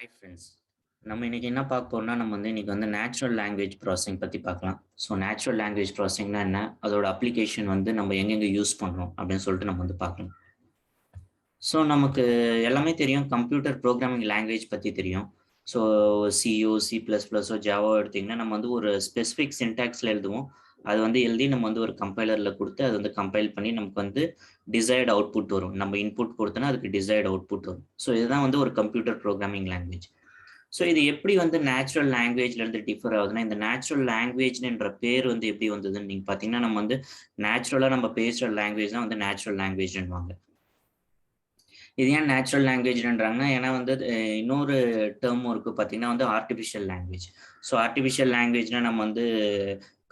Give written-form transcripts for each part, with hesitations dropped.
Hi friends. நம்ம இன்னைக்கு என்ன பார்க்க போறோம்னா, நம்ம இன்னைக்கு நேச்சுரல் லாங்குவேஜ் ப்ராசஸிங் பத்தி பார்க்கலாம். ஸோ நேச்சுரல் லாங்குவேஜ் ப்ராசஸிங்னா என்ன? அதோட அப்ளிகேஷன் நம்ம எங்கெங்க யூஸ் பண்றோம் அப்படின்னு சொல்லிட்டு நம்ம பார்க்கலாம். ஸோ நமக்கு எல்லாமே தெரியும். கம்ப்யூட்டர் ப்ரோக்ராமிங் லாங்குவேஜ் பத்தி தெரியும். ஸோ சிஓ, சி++ஓ, ஜாவோ எடுத்தீங்கன்னா, நம்ம ஒரு ஸ்பெசிஃபிக் சின்டாக்ஸ்ல எழுதுவோம். அது எழுதி நம்ம ஒரு கம்பைலர்ல குடுத்து, அது கம்பைல் பண்ணி நமக்கு டிசைர்ட் அவுட்புட் வரும். நம்ம இன்புட் குடுத்தோம்னா, அதுக்கு டிசைர்ட் அவுட்புட் வரும். ஸோ இதுதான் ஒரு கம்ப்யூட்டர் ப்ரோக்ராமிங் லாங்குவேஜ். ஸோ இது எப்படி நேச்சுரல் லாங்குவேஜ்ல இருந்து டிஃபர் ஆகுதுன்னா, இந்த நேச்சுரல் லாங்குவேஜ்ன்ற பேர் எப்படி வந்ததுன்னு நீங்க பார்த்தீங்கன்னா, நம்ம நேச்சுரலா நம்ம பேசுற லாங்குவேஜ் தான் நேச்சுரல் லாங்குவேஜ்ன்னுவாங்க. இது ஏன் நேச்சுரல் லாங்குவேஜ்ன்றாங்கன்னா, ஏன்னா இன்னொரு டெர்மும் இருக்கு பார்த்தீங்கன்னா ஆர்டிஃபிஷியல் லாங்குவேஜ். ஸோ ஆர்டிஃபிஷியல் லாங்குவேஜ்னா நம்ம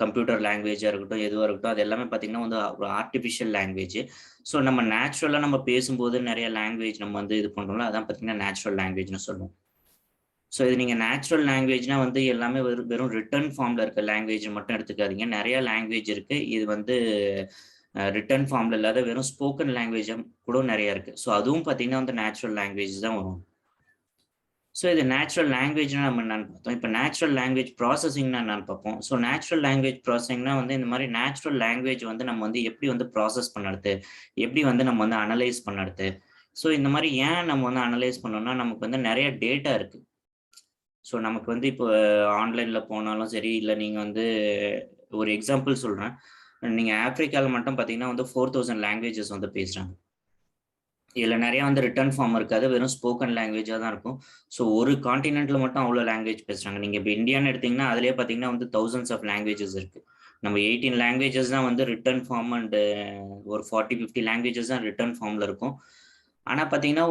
கம்ப்யூட்டர் லாங்குவேஜா இருக்கட்டும், எதுவா இருக்கட்டும், அது எல்லாமே பார்த்தீங்கன்னா ஒரு ஆர்டிஃபிஷியல் லாங்குவேஜ். ஸோ நம்ம நேச்சுரலா நம்ம பேசும்போது நெறைய லாங்குவேஜ் நம்ம இது பண்றோம்ல, அதான் பார்த்தீங்கன்னா நேச்சுரல் லாங்குவேஜ்னு சொல்லுவோம். ஸோ இது நீங்க நேச்சுரல் லாங்குவேஜ்னா எல்லாமே வெறும் ரிட்டன் ஃபார்ம்ல இருக்க லாங்குவேஜ் மட்டும் எடுத்துக்காதீங்க. நெறைய லாங்குவேஜ் இருக்கு. இது ரிட்டன் ஃபார்ம்ல இல்லாத வெறும் ஸ்போக்கன் லாங்குவேஜ் கூட நெறைய இருக்கு. ஸோ அதுவும் பார்த்தீங்கன்னா நேச்சுரல் லாங்குவேஜ் தான் வரும். ஸோ இது நேச்சுரல் லாங்குவேஜ்னா நம்ம என்னன்னு பார்த்தோம். இப்ப நேச்சுரல் லாங்குவேஜ் ப்ராசஸிங்னா என்னன்னு பார்ப்போம். ஸோ நேச்சுரல் லாங்குவேஜ் ப்ராசஸிங்னா இந்த மாரி நேச்சுரல் லாங்குவேஜ் நம்ம எப்படி ப்ராசஸ் பண்ணறது, எப்படி நம்ம அனலைஸ் பண்ணறது. ஸோ இந்த மாரி ஏன் நம்ம அனலைஸ் பண்ணோம்னா, நமக்கு நெறைய டேட்டா இருக்கு. ஸோ நமக்கு இப்போ ஆன்லைன்ல போனாலும் சரி, இல்ல நீங்க ஒரு எக்ஸாம்பிள் சொல்றேன். நீங்க ஆப்பிரிக்கால மட்டும் பார்த்தீங்கன்னா 4000 லாங்குவேஜஸ் பேசுறாங்க. இதுல நெறைய ரிட்டன் ஃபார்ம் இருக்காது. வெறும் ஸ்போக்கன் லாங்குவேஜா தான் இருக்கும். ஸோ ஒரு கான்டினென்ட்ல மட்டும் அவ்ளோ லாங்குவேஜ் பேசுறாங்க. நீங்க இப்ப இந்தியான்னு எடுத்தீங்கன்னா, அதிலேயே பார்த்தீங்கன்னா தௌசண்ட்ஸ் ஆஃப் லாங்குவேஜஸ் இருக்கு. நம்ம 18 லாங்குவேஜஸ் தான் ரிட்டன் ஃபார்ம் அண்ட் ஒரு 40, 50 லாங்குவேஜஸ் தான் ரிட்டன் ஃபார்ம்ல இருக்கும். ஆனா பார்த்தீங்கன்னா,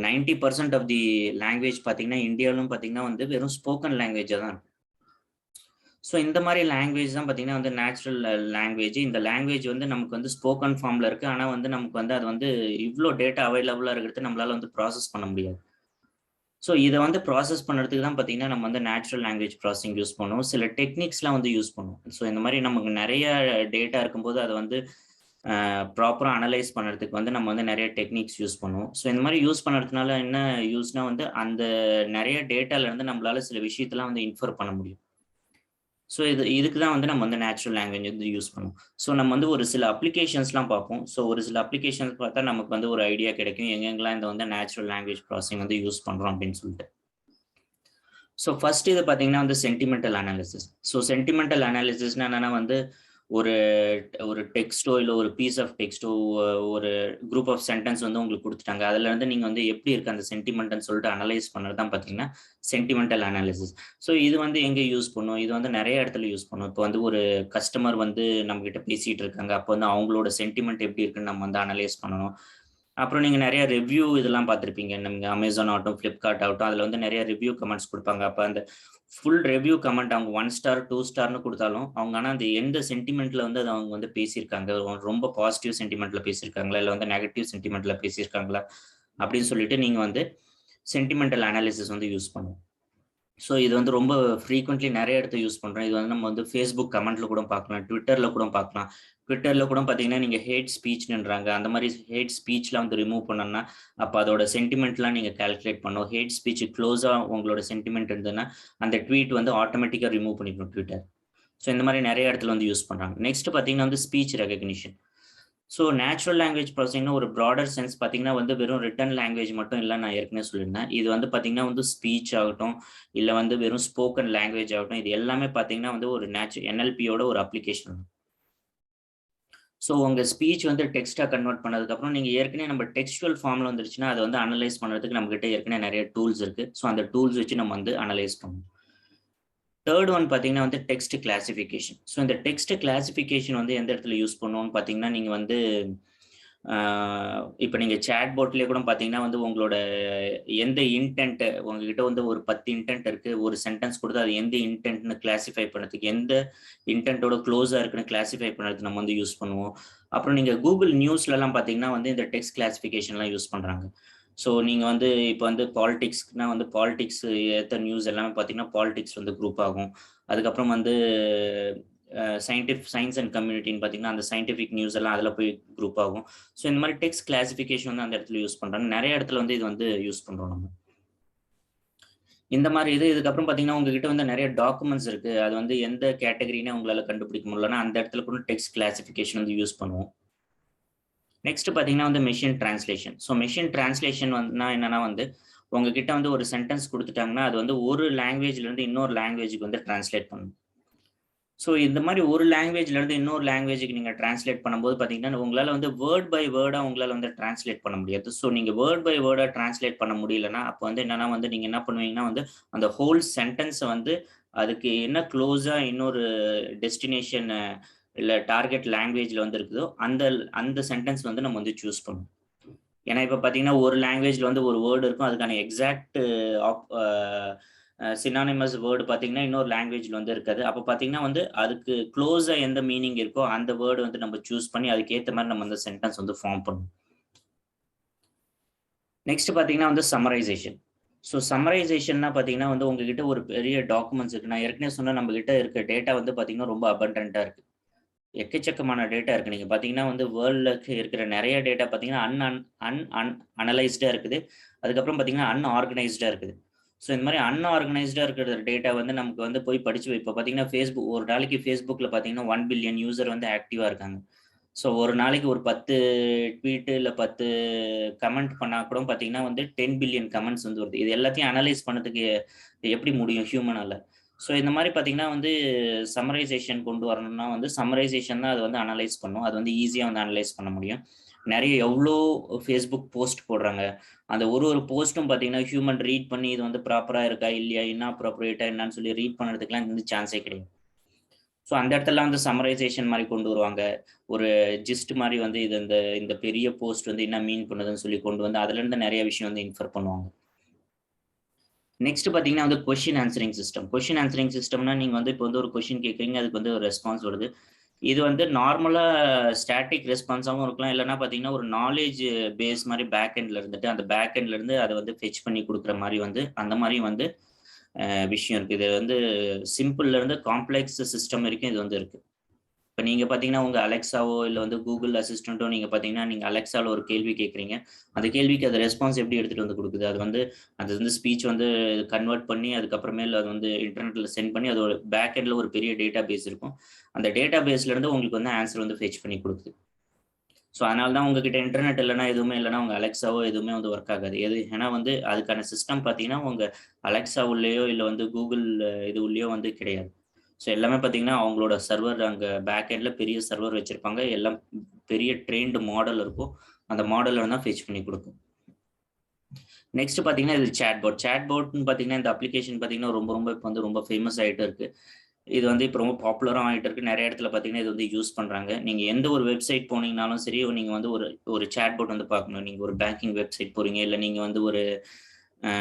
90% ஆஃப் தி லாங்குவேஜ் பார்த்தீங்கன்னா, இந்தியாவிலும் பார்த்தீங்கன்னா வெறும் ஸ்போக்கன் லாங்குவேஜா தான் இருக்கும். ஸோ இந்த மாரி லாங்குவேஜ் தான் பார்த்தீங்கன்னா நேச்சுரல் லாங்குவேஜ். இந்த லாங்குவேஜ் நமக்கு ஸ்போக்கன் ஃபார்ம்ல இருக்கு. ஆனா நமக்கு அது இவ்ளோ டேட்டா அவைலபிளா இருக்கிறது நம்மளால ப்ராசஸ் பண்ண முடியாது. ஸோ இத ப்ராசஸ் பண்றதுக்கு தான் பார்த்தீங்கன்னா, நம்ம நேச்சுரல் லாங்குவேஜ் ப்ராசஸிங் யூஸ் பண்ணுவோம். சில டெக்னிக்ஸ்லாம் யூஸ் பண்ணுவோம். ஸோ இந்த மாரி நமக்கு நெறைய டேட்டா இருக்கும்போது அத ப்ராப்பரா அனலைஸ் பண்றதுக்கு நம்ம நெறைய டெக்னிக்ஸ் யூஸ் பண்ணுவோம். ஸோ இந்த மாரி யூஸ் பண்றதுனால என்ன யூஸ்னா அந்த நெறைய டேட்டால இருந்து நம்மளால சில விஷயத்தலாம் இன்ஃபர் பண்ண முடியும். ஸோ இதுக்கு தான் நம்ம நேச்சுரல் லாங்குவேஜ் யூஸ் பண்ணுவோம். ஸோ நம்ம ஒரு சில அப்ளிகேஷன்ஸ்லாம் பார்ப்போம். ஸோ ஒரு சில அப்ளிகேஷன்ஸ் பார்த்தா நமக்கு ஒரு ஐடியா கிடைக்கும். எங்கெங்கலாம் இந்த நேச்சுரல் லாங்குவேஜ் ப்ராசஸிங் யூஸ் பண்றோம் அப்படின்னு சொல்லிட்டு. ஸோ ஃபர்ஸ்ட் இது பார்த்தீங்கன்னா சென்டிமெண்டல் அனாலிசிஸ். ஸோ சென்டிமெண்டல் அனாலிசிஸ்னா என்னன்னா ஒரு ஒரு டெக்ஸ்ட்டோ இல்ல ஒரு பீஸ் ஆஃப் டெக்ஸ்ட்டோ ஒரு குரூப் ஆஃப் சென்டென்ஸ் உங்களுக்கு குடுத்துட்டாங்க. அதுலருந்து நீங்க எப்படி இருக்கு அந்த சென்டிமென்ட்ன்னு சொல்லிட்டு அனலைஸ் பண்ணது தான் பார்த்தீங்கன்னா, சென்டிமெண்டல் அனாலிசிஸ். ஸோ இது எங்க யூஸ் பண்ணுவோம்? இது நெறைய இடத்துல யூஸ் பண்ணுவோம். இப்போ ஒரு கஸ்டமர் நம்மகிட்ட பேசிட்டு இருக்காங்க. அப்போ அவங்களோட சென்டிமென்ட் எப்படி இருக்குன்னு நம்ம அனலைஸ் பண்ணணும். அப்புறம் நீங்க நெறைய ரிவ்யூ இதெல்லாம் பார்த்திருப்பீங்க. நீங்க Amazon ஆகட்டும், Flipkart ஆகட்டும், அதுல நெறைய ரிவ்யூ கமெண்ட்ஸ் குடுப்பாங்க. அப்ப அந்த ஃபுல் ரிவ்யூ கமெண்ட் அவங்க 1 ஸ்டார், 2 ஸ்டார்ன்னு குடுத்தாலும், அவங்க ஆனா அந்த எந்த சென்டிமென்ட்ல அத அவங்க பேசியிருக்காங்க. ரொம்ப பாசிட்டிவ் சென்டிமென்ட்ல பேசியிருக்காங்களா? இல்ல நெகட்டிவ் சென்டிமென்ட்ல பேசியிருக்காங்களா? அப்படின்னு சொல்லிட்டு நீங்க சென்டிமெண்டல் அனாலிசிஸ் யூஸ் பண்ணுவோம். ஸோ இது ரொம்ப ஃப்ரீக்வென்ட்லி நெறைய இடத்துல யூஸ் பண்றோம். இது நம்ம Facebook கமெண்ட்ல கூட பார்க்கலாம். Twitterல கூட பார்க்கலாம். Twitterல கூட பார்த்தீங்கன்னா, நீங்க ஹேட் ஸ்பீச்ன்றாங்க. அந்த மாரி ஹேட் ஸ்பீச்லாம் ரிமூவ் பண்ணணும்னா, அப்ப அதோட சென்டிமென்ட்லாம் நீங்க கால்குலேட் பண்ணணும். ஹேட் ஸ்பீச் க்ளோஸா உங்களோட சென்டிமென்ட் இருந்ததுன்னா, அந்த ட்வீட் ஆட்டோமேட்டிக்கா ரிமூவ் பண்ணிடும் Twitter. ஸோ இந்த மாரி நெறைய இடத்துல யூஸ் பண்றாங்க. நெக்ஸ்ட் பார்த்தீங்கன்னா speech recognition. So natural language ப்ராசஸிங்னா ஒரு ப்ராடர் சென்ஸ் பார்த்தீங்கன்னா வெறும் ரிட்டன் லாங்குவேஜ் மட்டும் இல்ல நான் ஏற்கனவே சொல்லியிருந்தேன். இது பார்த்தீங்கன்னா ஸ்பீச் ஆகட்டும், இல்ல வெறும் ஸ்போக்கன் லாங்குவேஜ் ஆகட்டும், இது எல்லாமே பார்த்தீங்கன்னா ஒரு NLPயோட ஒரு அப்ளிகேஷன். ஸோ உங்க ஸ்பீச் டெக்ஸ்ட்டா கன்வெர்ட் பண்ணதுக்கப்புறம் நீங்க ஏற்கனவே நம்ம டெக்ஸ்டுவல் ஃபார்ம்ல வந்துருச்சுன்னா, அத அனலைஸ் பண்றதுக்கு நம்மகிட்ட ஏற்கனவே நெறைய டூல்ஸ் இருக்கு. ஸோ அந்த டூல்ஸ் வச்சு நம்ம அனலைஸ் பண்ணுவோம். தேர்ட் ஒன் பார்த்தீங்கன்னா டெக்ஸ்ட் கிளாசிஃபிகேஷன். ஸோ இந்த டெக்ஸ்ட் கிளாசிஃபிகேஷன் எந்த இடத்துல யூஸ் பண்ணுவோம்னு பார்த்தீங்கன்னா, நீங்க இப்ப நீங்க Chatbotலயே கூட பார்த்தீங்கன்னா உங்களோட எந்த இன்டென்ட் உங்ககிட்ட ஒரு 10 இன்டென்ட் இருக்கு. ஒரு சென்டென்ஸ் குடுத்து அது எந்த இன்டென்ட்ன்னு கிளாசிஃபை பண்ணதுக்கு, எந்த இன்டென்ட்டோட க்ளோஸா இருக்குன்னு கிளாசிஃபை பண்றதுக்கு நம்ம யூஸ் பண்ணுவோம். அப்புறம் நீங்க Google நியூஸ்லலாம் பார்த்தீங்கன்னா இந்த டெக்ஸ்ட் கிளாசிஃபிகேஷன்லாம் யூஸ் பண்றாங்க. ஸோ நீங்க இப்ப பாலிடிக்ஸ்னா பாலிடிக்ஸ் ஏத்த நியூஸ் எல்லாமே பார்த்தீங்கன்னா, பாலிடிக்ஸ் குரூப் ஆகும். அதுக்கப்புறம் சயின்ஸ் அண்ட் கம்யூனிட்டின்னு பார்த்தீங்கன்னா, அந்த சயின்டிஃபிக் நியூஸ் எல்லாம் அதில போய் குரூப் ஆகும். ஸோ இந்த மாரி டெக்ஸ்ட் கிளாசிஃபிகேஷன் அந்த இடத்துல யூஸ் பண்றாங்க. நெறைய இடத்துல இது யூஸ் பண்றோம் நம்ம. இந்த மாதிரி இதுக்கப்புறம் பார்த்தீங்கன்னா உங்ககிட்ட வந்து நிறைய டாக்குமெண்ட்ஸ் இருக்கு. அது வந்து எந்த கேட்டகரின்னு உங்களால கண்டுபிடிக்க முடியலன்னா அந்த இடத்துல கூட டெக்ஸ்ட் கிளாசிஃபிகேஷன் வந்து யூஸ் பண்ணுவோம். நெக்ஸ்ட் பார்த்தீங்கன்னா வந்து machine translation. So machine translation வந்துனா என்னன்னா வந்து உங்ககிட்ட வந்து ஒரு சென்டென்ஸ் கொடுத்துட்டாங்கன்னா அது வந்து ஒரு லாங்குவேஜ்ல இருந்து இன்னொரு லாங்குவேஜுக்கு வந்து டிரான்ஸ்லேட் பண்ணணும். ஸோ இந்த மாதிரி ஒரு லாங்குவேஜ்லேருந்து இன்னொரு லாங்குவேஜுக்கு நீங்கள் டிரான்ஸ்லேட் பண்ணும்போது பார்த்தீங்கன்னா உங்களால் வந்து வேர்ட் பை வேர்டாக உங்களால் வந்து டிரான்ஸ்லேட் பண்ண முடியாது. ஸோ நீங்கள் வேர்ட் பை வேர்டாக டிரான்ஸ்லேட் பண்ண முடியலன்னா அப்போ வந்து என்னன்னா வந்து நீங்கள் என்ன பண்ணுவீங்கன்னா வந்து அந்த ஹோல் சென்டென்ஸை வந்து அதுக்கு என்ன க்ளோஸாக இன்னொரு டெஸ்டினேஷன் இல்லை டார்கெட் லாங்குவேஜில் வந்து இருக்குதோ அந்த அந்த சென்டென்ஸ் வந்து நம்ம வந்து சூஸ் பண்ணுவோம். ஏன்னா இப்போ பார்த்தீங்கன்னா ஒரு லாங்குவேஜில் வந்து ஒரு வேர்டு இருக்கும், அதுக்கான எக்ஸாக்ட் சினானிமஸ் வேர்டு பார்த்தீங்கன்னா இன்னொரு லாங்குவேஜில் வந்து இருக்காது. அப்போ பார்த்தீங்கன்னா வந்து அதுக்கு க்ளோஸாக எந்த மீனிங் இருக்கோ அந்த வேர்டு வந்து நம்ம சூஸ் பண்ணி அதுக்கேற்ற மாதிரி நம்ம அந்த சென்டென்ஸ் வந்து ஃபார்ம் பண்ணுவோம். நெக்ஸ்ட் பார்த்தீங்கன்னா வந்து சம்மரைசேஷன். ஸோ சம்மரைசேஷன்னா பார்த்தீங்கன்னா வந்து உங்ககிட்ட ஒரு பெரிய டாக்குமெண்ட்ஸ் இருக்கு. நான் ஏற்கனவே சொன்ன நம்ம கிட்ட இருக்க டேட்டா வந்து பார்த்தீங்கன்னா ரொம்ப அபண்டன்ட்டாக இருக்கு. எக்கச்சக்கமான டேட்டா இருக்கு. நீங்க பார்த்தீங்கன்னா வந்து வேர்ல்ட்ல இருக்கிற நெறைய டேட்டா பார்த்தீங்கன்னா அனலைஸ்டா இருக்குது. அதுக்கப்புறம் பார்த்தீங்கன்னா அன்ஆர்கனைஸ்டா இருக்குது. ஸோ இந்த மாரி அன்ஆர்கனைஸ்டா இருக்கிற டேட்டா வந்து நமக்கு வந்து போய் படிச்சு இப்போ பார்த்தீங்கன்னா ஒரு நாளைக்கு Facebookல பார்த்தீங்கன்னா 1 பில்லியன் யூசர் வந்து ஆக்டிவா இருக்காங்க. ஸோ ஒரு நாளைக்கு ஒரு 10 ட்வீட் இல்ல 10 கமெண்ட் பண்ணா கூட பார்த்தீங்கன்னா வந்து 10 பில்லியன் கமெண்ட்ஸ் வந்து வருது. இது எல்லாத்தையும் அனலைஸ் பண்ணதுக்கு எப்படி முடியும் ஹியூமனால? ஸோ இந்த மாரி பார்த்தீங்கன்னா வந்து சம்மரைசேஷன் கொண்டு வரணும்னா வந்து சம்மரைசேஷன் தான் அது வந்து அனலைஸ் பண்ணும். அது வந்து ஈஸியா வந்து அனலைஸ் பண்ண முடியும். நெறைய எவ்ளோ Facebook போஸ்ட் போடுறாங்க. அந்த ஒரு போஸ்ட்டும் பார்த்தீங்கன்னா ஹியூமன் ரீட் பண்ணி இது வந்து ப்ராப்பரா இருக்கா? இல்லையா? இன்னாப்ராப்ரியேட்டா என்னான்னு சொல்லி ரீட் பண்ணுறதுக்குலாம் வந்து சான்ஸே கிடையாது. ஸோ அந்த இடத்துலலாம் வந்து சம்மரைசேஷன் மாரி கொண்டு வருவாங்க. ஒரு ஜிஸ்ட் மாரி வந்து இது இந்த இந்த பெரிய போஸ்ட் வந்து என்ன மீன் பண்ணுதுன்னு சொல்லி கொண்டு வந்து அதுலேருந்து நெறைய விஷயம் வந்து இன்ஃபர் பண்ணுவாங்க. நெக்ஸ்ட் பார்த்தீங்கன்னா வந்து question answering system. Question answering சிஸ்டம்னா நீங்க வந்து இப்போ வந்து ஒரு கொஸ்டின் கேட்குறீங்க, அதுக்கு வந்து ஒரு ரெஸ்பான்ஸ் வருது. இது வந்து நார்மலா ஸ்டாட்டிக் ரெஸ்பான்ஸாவும் இருக்கலாம். இல்லன்னா பார்த்தீங்கன்னா, ஒரு நாலேட்ஜ் பேஸ் மாரி பேக் எண்ட்ல இருந்துட்டு, அந்த பேக் எண்ட்ல இருந்து அத வந்து ஃபெட்ச் பண்ணி குடுக்குற மாரி வந்து அந்த மாரி வந்து விஷயம் இருக்கு. இது வந்து சிம்பிள்ல இருந்து காம்ப்ளெக்ஸ் சிஸ்டம் வரைக்கும் இது வந்து இருக்கு. இப்ப நீங்க பார்த்தீங்கன்னா, உங்க அலெக்ஸாவோ இல்ல வந்து கூகுள் அசிஸ்டன்ட்டோ நீங்க பார்த்தீங்கன்னா, நீங்க அலெக்ஸால ஒரு கேள்வி கேட்குறீங்க. அந்த கேள்விக்கு அது ரெஸ்பான்ஸ் எப்படி எடுத்துட்டு வந்து குடுக்குது? அது வந்து ஸ்பீச் வந்து கன்வெர்ட் பண்ணி அதுக்கப்புறமேல் அது வந்து இன்டர்நெட்ல சென்ட் பண்ணி அது ஒரு பேக் எண்ட்ல ஒரு பெரிய டேட்டா பேஸ் இருக்கும். அந்த டேட்டா பேஸ்ல இருந்து உங்களுக்கு வந்து ஆன்ஸர் வந்து ஃபெட்ச் பண்ணி குடுக்குது. ஸோ அதனால தான் உங்ககிட்ட இன்டர்நெட் இல்லன்னா, எதுவுமே இல்லன்னா, உங்க அலெக்ஸாவோ எதுவுமே வந்து ஒர்க் ஆகாது. ஏன்னா வந்து அதுக்கான சிஸ்டம் பார்த்தீங்கன்னா, உங்க அலெக்ஸா உள்ளேயோ இல்ல வந்து கூகுள் இது உள்ளேயோ வந்து கிடையாது. ஸோ எல்லாமே பார்த்தீங்கன்னா, அவங்களோட சர்வர் அங்க பேக் எண்ட்ல பெரிய சர்வர் வச்சிருப்பாங்க. எல்லாம் பெரிய ட்ரெயின்டு மாடல் இருக்கும். அந்த மாடல்ல தான் ஃபெட்ச் பண்ணி குடுக்கும். நெக்ஸ்ட் பார்த்தீங்கன்னா, இது சாட்பாட். சாட்பாட்ன்னு பார்த்தீங்கன்னா, இந்த அப்ளிகேஷன் பார்த்தீங்கன்னா, ரொம்ப ரொம்ப இப்ப வந்து ரொம்ப ஃபேமஸ் ஆயிட்டு இருக்கு. இது வந்து இப்போ ரொம்ப பாப்புலரும் ஆயிட்டு இருக்கு. நெறைய இடத்துல பார்த்தீங்கன்னா, இது வந்து யூஸ் பண்றாங்க. நீங்க எந்த ஒரு வெப்சைட் போனீங்கனாலும் சரி, நீங்க வந்து ஒரு ஒரு சாட்பாட் வந்து பார்க்கணும். நீங்க ஒரு பேங்கிங் வெப்சைட் போறீங்க, இல்ல நீங்க வந்து ஒரு அ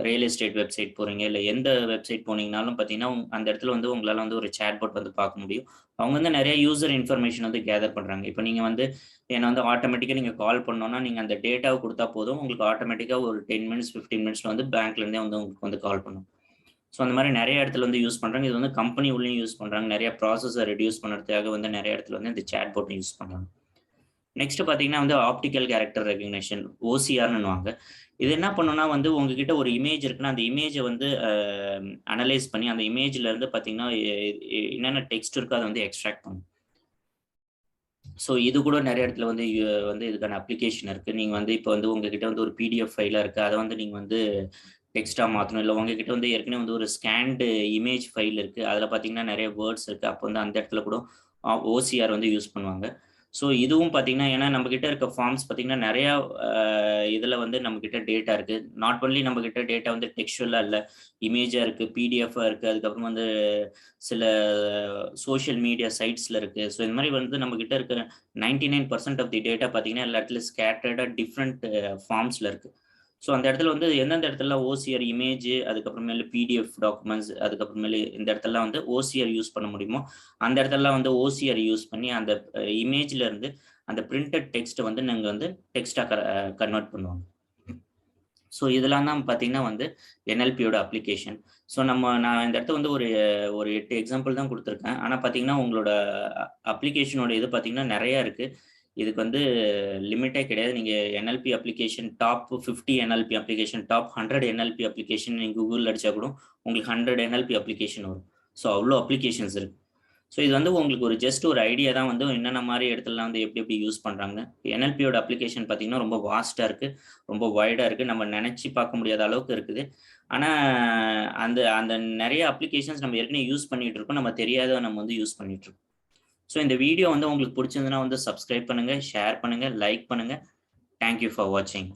ரியல் எஸ்டேட் வெப்சைட் போறீங்க, இல்ல எந்த வெப்சைட் போனீங்கனாலும் பார்த்தீங்கன்னா, அந்த இடத்துல வந்து உங்களால வந்து ஒரு சாட்பாட் வந்து பார்க்க முடியும். அவங்க வந்து நெறைய யூசர் இன்ஃபர்மேஷன் வந்து கேதர் பண்றாங்க. இப்ப நீங்க வந்து ஏன்னா வந்து ஆட்டோமேட்டிக்கா நீங்க கால் பண்ணோம்னா, நீங்க அந்த டேட்டாவ குடுத்தா போதும். உங்களுக்கு ஆட்டோமேட்டிக்கா ஒரு 10 மினிட்ஸ், 15 மினிட்ஸ்ல வந்து பேங்க்ல இருந்தே வந்து உங்களுக்கு வந்து கால் பண்ணும். ஸோ அந்த மாரி நெறைய இடத்துல வந்து யூஸ் பண்றாங்க. இது வந்து கம்பெனி உள்ளயும் யூஸ் பண்றாங்க. நெறைய ப்ராசஸ ரெடியூஸ் பண்றதுக்காக வந்து நெறைய இடத்துல வந்து இந்த சாட்பாட் யூஸ் பண்றாங்க. நெக்ஸ்ட் பார்த்தீங்கன்னா வந்து ஆப்டிகல் கேரக்டர் ரெகக்னிஷன் ஓசிஆர்ன்னுவாங்க. இது என்ன பண்ணும்னா வந்து உங்ககிட்ட ஒரு இமேஜ் இருக்குன்னா, அந்த இமேஜ வந்து அனலைஸ் பண்ணி அந்த இமேஜ்ல இருந்து பார்த்தீங்கன்னா, என்னென்ன டெக்ஸ்ட் இருக்கோ அத வந்து எக்ஸ்ட்ராக்ட் பண்ணும். ஸோ இது கூட நெறைய இடத்துல வந்து வந்து இதுக்கான அப்ளிகேஷன் இருக்கு. நீங்க வந்து இப்ப வந்து உங்ககிட்ட வந்து ஒரு பிடிஎஃப் ஃபைலா இருக்கு. அத வந்து நீங்க வந்து டெக்ஸ்ட்டா மாத்தணும். இல்ல உங்ககிட்ட வந்து ஏற்கனவே வந்து ஒரு ஸ்கேன்டு இமேஜ் ஃபைல் இருக்கு. அதுல பார்த்தீங்கன்னா, நெறைய வேர்ட்ஸ் இருக்கு. அப்போ வந்து அந்த இடத்துல கூட ஓசிஆர் வந்து யூஸ் பண்ணுவாங்க. ஸோ இதுவும் பார்த்தீங்கன்னா, ஏன்னா நம்மகிட்ட இருக்க ஃபார்ம்ஸ் பார்த்தீங்கன்னா, நெறையா அ இதுல வந்து நம்மகிட்ட டேட்டா இருக்கு. நாட் ஒன்லி நம்மகிட்ட டேட்டா வந்து டெக்ஸ்சுவலா இல்ல, இமேஜா இருக்கு, பிடிஎஃப்பா இருக்கு. அதுக்கப்புறம் வந்து சில சோசியல் மீடியா சைட்ஸ்ல இருக்கு. ஸோ இந்த மாரி வந்து நம்மகிட்ட இருக்கிற 99% ஆஃப் தி டேட்டா பார்த்தீங்கன்னா, எல்லா இடத்துலயும் ஸ்கேட்டர்டா டிஃபரண்ட் ஃபார்ம்ஸ்ல இருக்கு. ஸோ அந்த இடத்துல வந்து எந்தெந்த இடத்துலலாம் ஓசிஆர் இமேஜ், அதுக்கப்புறமேலு பிடிஎஃப் டாக்குமெண்ட்ஸ், அதுக்கப்புறமேலு இந்த இடத்துலலாம் வந்து ஓசிஆர் யூஸ் பண்ண முடியுமோ, அந்த இடத்துலலாம் வந்து ஓசிஆர் யூஸ் பண்ணி அந்த இமேஜ்ல இருந்து அந்த பிரிண்டட் டெக்ஸ்ட்ட வந்து நாங்க வந்து டெக்ஸ்ட்டா கன்வெர்ட் பண்ணுவாங்க. ஸோ இதெல்லாம் தான் பார்த்தீங்கன்னா வந்து NLPயோட அப்ளிகேஷன். ஸோ நான் இந்த இடத்துல வந்து ஒரு ஒரு 8 எக்ஸாம்பிள் தான் குடுத்துருக்கேன். ஆனா பார்த்தீங்கன்னா, உங்களோட அப்ளிகேஷனோட இது பார்த்தீங்கன்னா நெறையா இருக்கு. இதுக்கு வந்து லிமிட்டே கிடையாது. நீங்க NLP application top 50 NLP application, top 100 NLP application நீங்க Googleல அடிச்சா கூட உங்களுக்கு 100 NLP அப்ளிகேஷன் வரும். ஸோ அவ்வளோ அப்ளிகேஷன்ஸ் இருக்கு. ஸோ இது வந்து உங்களுக்கு ஒரு ஜஸ்ட் ஒரு ஐடியா தான் வந்து என்னென்ன மாதிரி இடத்துலலாம் வந்து எப்படி எப்படி யூஸ் பண்ணுறாங்க. NLPயோட அப்ளிகேஷன் பார்த்தீங்கன்னா ரொம்ப வாஸ்ட்டாக இருக்குது, ரொம்ப வைடாக இருக்குது, நம்ம நினச்சி பார்க்க முடியாத அளவுக்கு இருக்குது. ஆனால் அந்த அந்த நிறைய அப்ளிகேஷன்ஸ் நம்ம ஏற்கனவே யூஸ் பண்ணிகிட்டு இருக்கோம், நம்ம தெரியாத நம்ம வந்து யூஸ் பண்ணிகிட்டு இருக்கோம். ஸோ இந்த வீடியோ வந்து உங்களுக்கு பிடிச்சிருந்ததுன்னா வந்து சப்ஸ்கிரைப் பண்ணுங்கள், ஷேர் பண்ணுங்கள், லைக் பண்ணுங்கள். தேங்க்யூ ஃபார் வாட்சிங்.